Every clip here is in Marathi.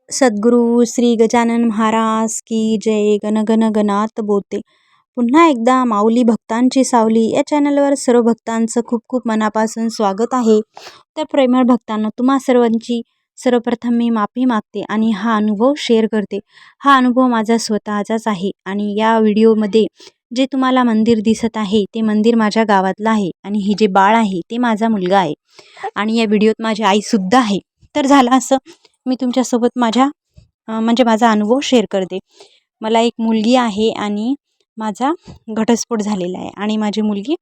सद्गुरू श्री गजानन महाराज की जय. गण गण गणात बोते. पुन्हा एकदा माऊली भक्तांची सावली या चॅनलवर सर्व भक्तांचं खूप खूप मनापासून स्वागत आहे. तर प्रेमळ भक्तांना तुम्हा सर्वांची सर्वप्रथम मी माफी मागते आणि हा अनुभव शेअर करते. हा अनुभव माझा स्वतःचाच आहे आणि या व्हिडिओमध्ये जे तुम्हाला मंदिर दिसत आहे ते मंदिर माझ्या गावातलं आहे आणि हे जे बाळ आहे ते माझा मुलगा आहे आणि या व्हिडिओत माझी आईसुद्धा आहे. तर झालं असं, मी तुमच्यासोबत माझा अनुभव शेअर करते. मला एक मुलगी आहे आणि माझा घटस्फोट झालेला आहे आणि माझी मुलगी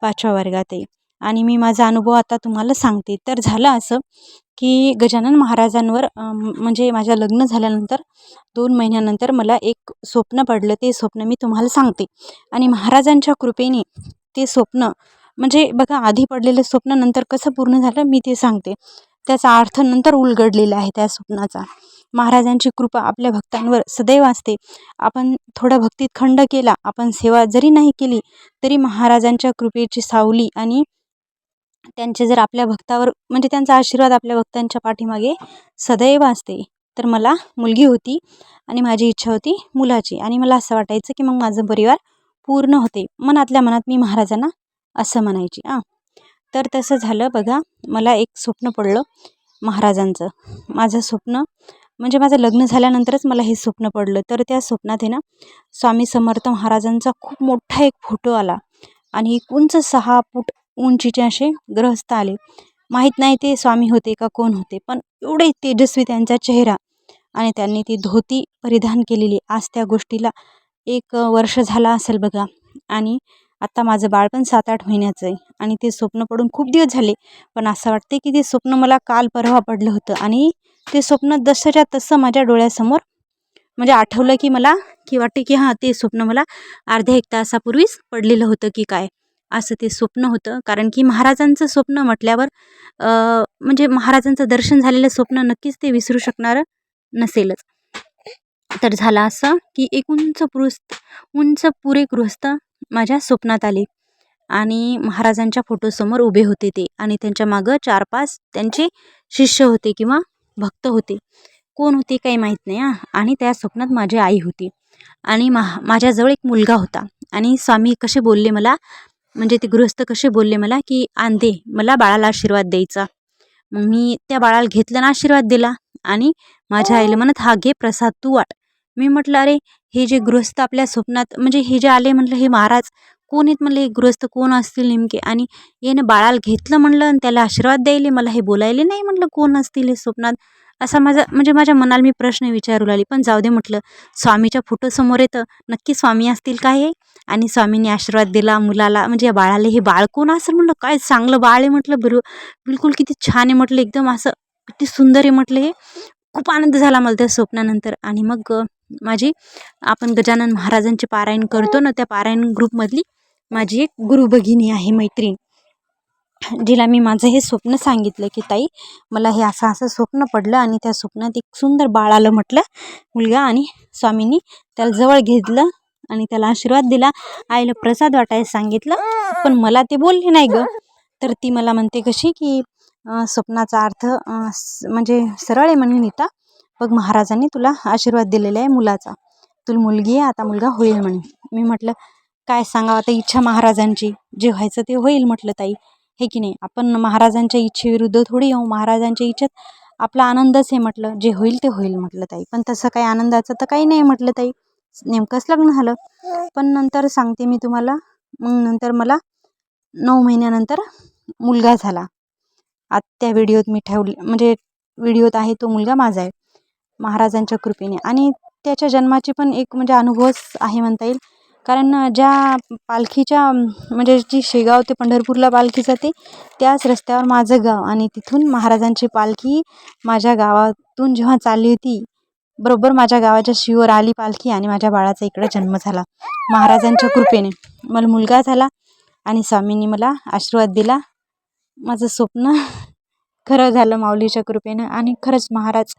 5व्या वर्गात आहे आणि मी माझा अनुभव आता तुम्हाला सांगते. तर झालं असं की गजानन महाराजांवर म्हणजे माझं लग्न झाल्यानंतर 2 महिन्यानंतर मला एक स्वप्न पडलं. ते स्वप्न मी तुम्हाला सांगते आणि महाराजांच्या कृपेने ते स्वप्न म्हणजे बघा, आधी पडलेलं स्वप्न नंतर कसं पूर्ण झालं मी ते सांगते. त्याचा अर्थ नंतर उलगडलेला आहे त्या स्वप्नाचा. महाराजांची कृपा आपल्या भक्तांवर सदैव असते. आपण थोडा भक्तीत खंड केला, आपण सेवा जरी नाही केली तरी महाराजांच्या कृपेची सावली आणि त्यांचे जर आपल्या भक्तावर म्हणजे त्यांचा आशीर्वाद आपल्या भक्तांच्या पाठीमागे सदैव असते. तर मला मुलगी होती आणि माझी इच्छा होती मुलाची आणि मला असं वाटायचं की मग माझं परिवार पूर्ण होते. मनातल्या मनात मी महाराजांना असं म्हणायची. तर तसं झालं बघा. मला एक स्वप्न पडलं महाराजांचं. माझं स्वप्न म्हणजे माझं लग्न झाल्यानंतरच मला हे स्वप्न पडलं. तर त्या स्वप्नात आहे ना, स्वामी समर्थ महाराजांचा खूप मोठा एक फोटो आला आणि उंच 6 फूट उंचीचे असे ग्रहस्थ आले. माहीत नाही ते स्वामी होते का कोण होते, पण एवढे तेजस्वी त्यांचा चेहरा आणि त्यांनी ती धोती परिधान केलेली. आज त्या गोष्टीला 1 वर्ष झाला असेल बघा आणि आता माझं बाळ पण 7-8 महिन्याचं आहे आणि ते स्वप्न पडून खूप दिवस झाले. पण असं वाटते की ते स्वप्न मला काल परवा पडलं होतं आणि ते स्वप्न जसंच्या तसं माझ्या डोळ्यासमोर म्हणजे आठवलं की मला की वाटते की हां, ते स्वप्न मला अर्ध्या 1 तासापूर्वीच पडलेलं होतं की काय, असं ते स्वप्न होतं. कारण की महाराजांचं स्वप्न म्हटल्यावर म्हणजे महाराजांचं दर्शन झालेलं स्वप्न नक्कीच ते विसरू शकणारं नसेलच. तर झालं असं की एक उंच पुरे गृहस्थ माझ्या स्वप्नात आले आणि महाराजांच्या फोटोसमोर उभे होते ते आणि त्यांच्या मागं 4-5 त्यांचे शिष्य होते किंवा भक्त होते. कोण होते काही माहीत नाही आणि त्या स्वप्नात माझी आई होती आणि माझ्याजवळ एक मुलगा होता आणि स्वामी कसे बोलले मला, म्हणजे ते गृहस्थ कसे बोलले मला की आण दे, मला बाळाला आशीर्वाद द्यायचा. मग मी त्या बाळाला घेतलं ना, आशीर्वाद दिला आणि माझ्या आईला म्हणत, हा घे प्रसाद तू वाट. मी म्हटलं अरे, हे जे गृहस्थ आपल्या स्वप्नात म्हणजे हे जे आले म्हटलं हे महाराज कोण आहेत, म्हणलं हे गृहस्थ कोण असतील नेमके आणि याने बाळाला घेतलं म्हणलं आणि त्याला आशीर्वाद द्यायले, मला हे बोलायले नाही म्हटलं कोण असतील हे स्वप्नात. असा माझ्या मनाला मी प्रश्न विचारू लागले. पण जाऊ दे म्हटलं, स्वामीच्या फोटोसमोर येतं, नक्की स्वामी असतील काय हे. आणि स्वामींनी आशीर्वाद दिला मुलाला म्हणजे या बाळाला. हे बाळ कोण असेल म्हटलं, काय चांगलं बाळ आहे म्हटलं, बिलकुल किती छान आहे म्हटलं, एकदम असं किती सुंदर आहे म्हटलं हे. खूप आनंद झाला मला त्या स्वप्नानंतर. आणि मग माझी आपण गजानन महाराजांचे पारायण करतो ना, त्या पारायण ग्रुपमधली माझी एक गुरु भगिनी आहे, मैत्रीण, जिला मी माझं हे स्वप्न सांगितलं की ताई मला हे असं असं स्वप्न पडलं आणि त्या स्वप्नात एक सुंदर बाळ आलं म्हटलं, मुलगा, आणि स्वामींनी त्याला जवळ घेतलं आणि त्याला आशीर्वाद दिला. आईला प्रसाद वाटायला सांगितलं, पण मला ते बोलले नाही गं. तर ती मला म्हणते कशी की स्वप्नाचा अर्थ म्हणजे सरळ आहे म्हणे नीता, बघ महाराजांनी तुला आशीर्वाद दिलेला आहे मुलाचा, तुला मुलगी आहे, आता मुलगा होईल म्हणे. मी म्हटलं काय सांगावं आता, इच्छा महाराजांची, जे व्हायचं ते होईल म्हटलं ताई, हे की नाही. आपण महाराजांच्या इच्छेविरुद्ध थोडी येऊ, महाराजांच्या इच्छेत आपला आनंदच आहे म्हटलं, जे होईल ते होईल म्हटलं ताई. पण तसं काही आनंदाचं तर काही नाही म्हटलं ताई, नेमकंच लग्न झालं. पण नंतर सांगते मी तुम्हाला, मग नंतर मला 9 महिन्यानंतर मुलगा झाला. त्या व्हिडिओत मी ठेवले म्हणजे व्हिडिओत आहे तो मुलगा माझा आहे महाराजांच्या कृपेने. आणि त्याच्या जन्माची पण एक म्हणजे अनुभवच आहे म्हणता येईल. कारण ज्या पालखीच्या म्हणजे जी शेगाव ते पंढरपूरला पालखी जाते त्याच रस्त्यावर माझं गाव आणि तिथून महाराजांची पालखी माझ्या गावातून जेव्हा चालली होती, बरोबर माझ्या गावाच्या शिवर आली पालखी आणि माझ्या बाळाचा इकडे जन्म झाला महाराजांच्या कृपेने. मला मुलगा झाला आणि स्वामींनी मला आशीर्वाद दिला. माझं स्वप्न खरं झालं माऊलीच्या कृपेनं. आणि खरंच महाराज,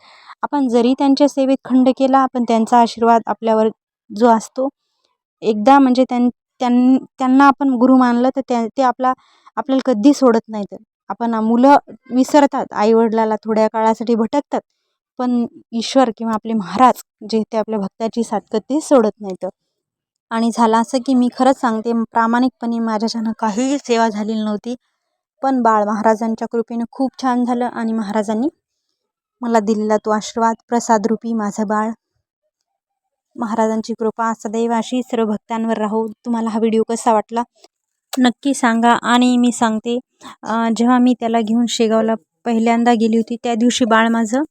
आपण जरी त्यांच्या सेवेत खंड केला पण त्यांचा आशीर्वाद आपल्यावर जो असतो, एकदा म्हणजे त्यांना आपण गुरु मानलं तर ते आपल्याला कधी सोडत नाहीत. आपण मुलं विसरतात, आईवडिलाला थोड्या काळासाठी भटकतात, पण ईश्वर किंवा आपले महाराज जे ते आपल्या भक्ताची साथ कधीच सोडत नाहीत. आणि झालं असं की मी खरंच सांगते, प्रामाणिकपणे माझ्याच्यानं काहीही सेवा झालेली नव्हती, पण बाळ महाराजांच्या कृपेने खूप छान झालं आणि महाराजांनी मला दिलेला तो आशीर्वाद, प्रसादरूपी माझं बाळ. महाराजांची कृपा सदैव अशी सर्व भक्तांवर राहो. तुम्हाला हा व्हिडिओ कसा वाटला नक्की सांगा. आणि मी सांगते, जेव्हा मी त्याला घेऊन शेगावला पहिल्यांदा गेली होती त्या दिवशी बाळ माझं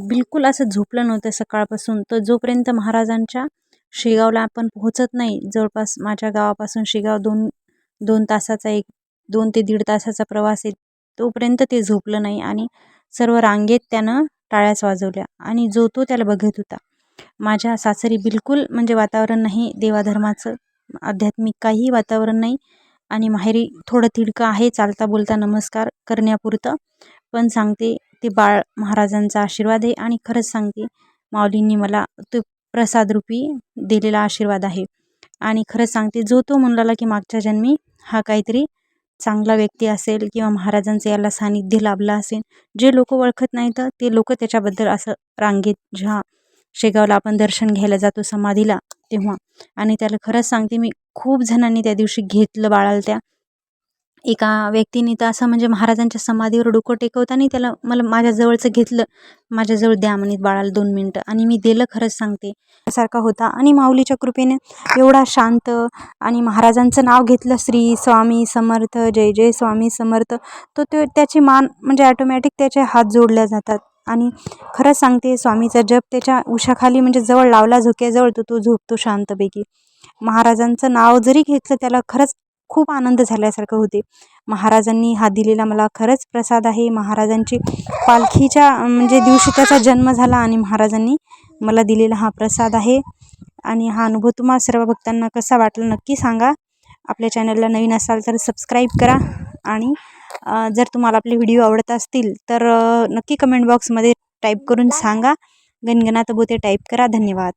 बिलकुल असं झोपलं नव्हतं सकाळपासून. तर जोपर्यंत महाराजांच्या शेगावला आपण पोहोचत नाही, जवळपास माझ्या गावापासून शेगाव 2 तासाचा 2 ते 1.5 तासाचा प्रवास आहे, तोपर्यंत ते झोपलं नाही. आणि सर्व रांगेत त्यानं टाळ्याच वाजवल्या आणि जो तो त्याला बघत होता. माझ्या सासरी बिलकुल म्हणजे वातावरण नाही देवाधर्माचं, आध्यात्मिक काही वातावरण नाही. आणि माहेरी थोडं तिडकं आहे चालता बोलता नमस्कार करण्यापुरतं. पण सांगते ते बाळ महाराजांचा आशीर्वाद आहे. आणि खरंच सांगते माऊलींनी मला तो प्रसादरूपी दिलेला आशीर्वाद आहे. आणि खरंच सांगते जो तो म्हणला की मागच्या जन्मी हा काहीतरी चांगला व्यक्ती असेल किंवा महाराजांचं याला सानिध्य लाभलं असेल. जे लोक ओळखत नाहीत ते लोक त्याच्याबद्दल असं रांगेत जेव्हा शेगावला आपण दर्शन घ्यायला जातो समाधीला तेव्हा. आणि त्याला खरंच सांगते मी, खूप जणांनी त्या दिवशी घेतलं बाळाला. त्या एका व्यक्तीने तर असं म्हणजे महाराजांच्या समाधीवर डोकं टेकवताना त्याला मला माझ्याजवळचं घेतलं, माझ्याजवळ द्या म्हणत बाळाला 2 मिनटं. आणि मी दिलं. खरंच सांगते सारखा होता. आणि माऊलीच्या कृपेने एवढा शांत. आणि महाराजांचं नाव घेतलं श्री स्वामी समर्थ, जय जय स्वामी समर्थ, तो त्याची मान म्हणजे ॲटोमॅटिक त्याचे हात जोडल्या जातात. आणि खरंच सांगते स्वामीचा जप त्याच्या उशाखाली म्हणजे जवळ लावला, झोक्याजवळ, तो झोपतो शांतपैकी. महाराजांचं नाव जरी घेतलं त्याला खरंच खूप आनंद झाल्यासारखं होते. महाराजांनी हा दिलेला मला खरंच प्रसाद आहे. महाराजांची पालखीच्या म्हणजे दिवशी त्याचा जन्म झाला आणि महाराजांनी मला दिलेला हा प्रसाद आहे. आणि हा अनुभव तुम्हा सर्व भक्तांना कसा वाटला नक्की सांगा. आपल्या चॅनलला नवीन असाल तर सबस्क्राईब करा. आणि जर तुम्हाला आपले व्हिडिओ आवडत असतील तर नक्की कमेंट बॉक्समध्ये टाईप करून सांगा. गणगणात बोते टाईप करा. धन्यवाद.